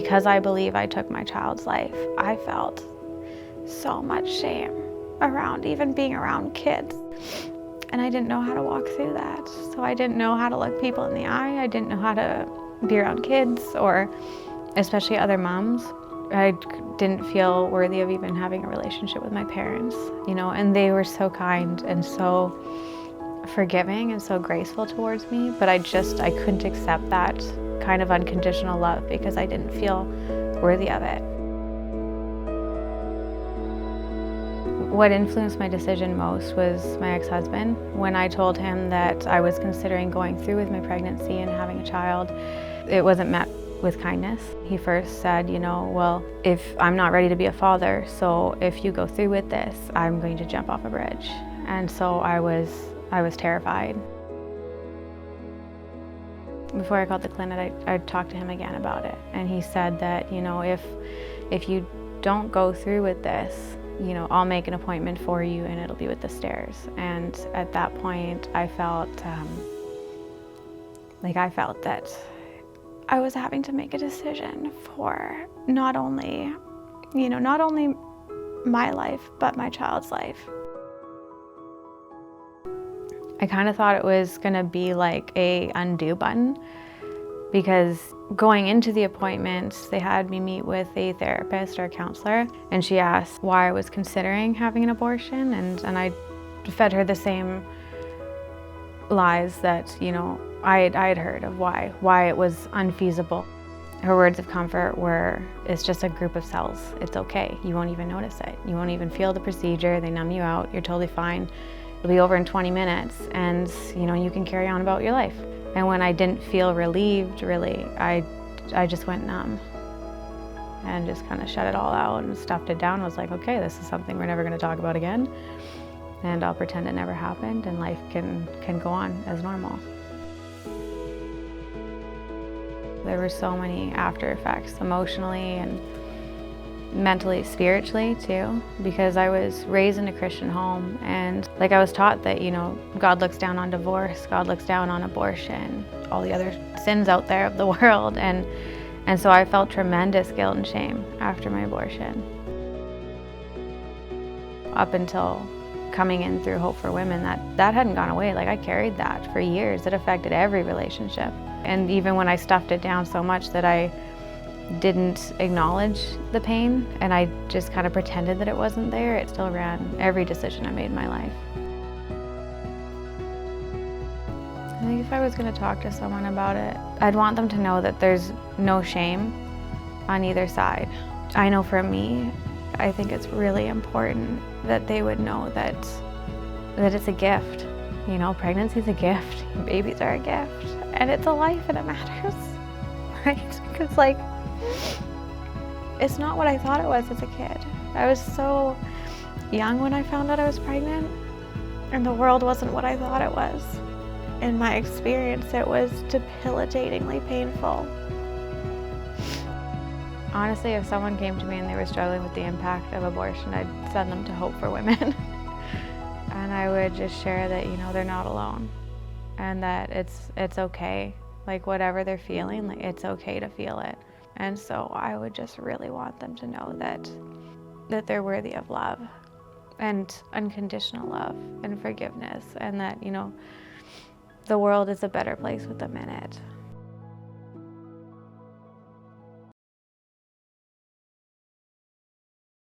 because I believe I took my child's life, I felt so much shame around even being around kids. And I didn't know how to walk through that. So I didn't know how to look people in the eye. I didn't know how to be around kids, or especially other moms. I didn't feel worthy of even having a relationship with my parents, and they were so kind and so forgiving and so graceful towards me, but I couldn't accept that kind of unconditional love because I didn't feel worthy of it. What influenced my decision most was my ex-husband. When I told him that I was considering going through with my pregnancy and having a child, it wasn't met with kindness. He first said, well, if I'm not ready to be a father, so if you go through with this, I'm going to jump off a bridge. And so I was terrified. Before I called the clinic, I talked to him again about it. And he said that, if you don't go through with this, I'll make an appointment for you and it'll be with the stairs. And at that point, I felt that I was having to make a decision for not only my life, but my child's life. I kind of thought it was gonna be like a undo button, because going into the appointment, they had me meet with a therapist or a counselor, and she asked why I was considering having an abortion, and I fed her the same lies that, I had heard of why it was unfeasible. Her words of comfort were, it's just a group of cells. It's okay. You won't even notice it. You won't even feel the procedure. They numb you out. You're totally fine. It'll be over in 20 minutes and, you can carry on about your life. And when I didn't feel relieved, really, I just went numb and just kind of shut it all out and stuffed it down. I was like, okay, this is something we're never going to talk about again. And I'll pretend it never happened and life can go on as normal. There were so many after effects, emotionally and mentally, spiritually too, because I was raised in a Christian home, and I was taught that, God looks down on divorce, God looks down on abortion, all the other sins out there of the world, and so I felt tremendous guilt and shame after my abortion. Up until coming in through Hope for Women, that hadn't gone away. I carried that for years. It affected every relationship. And even when I stuffed it down so much that I didn't acknowledge the pain and I just kind of pretended that it wasn't there, it still ran every decision I made in my life. I think if I was going to talk to someone about it, I'd want them to know that there's no shame on either side. I know for me, I think it's really important that they would know that it's a gift. Pregnancy's a gift, babies are a gift, and it's a life and it matters, right? Because it's not what I thought it was as a kid. I was so young when I found out I was pregnant, and the world wasn't what I thought it was. In my experience, it was debilitatingly painful. Honestly, if someone came to me and they were struggling with the impact of abortion, I'd send them to Hope for Women. And I would just share that, they're not alone, and that it's okay. Whatever they're feeling, it's okay to feel it. And so I would just really want them to know that they're worthy of love and unconditional love and forgiveness, and that, the world is a better place with them in it.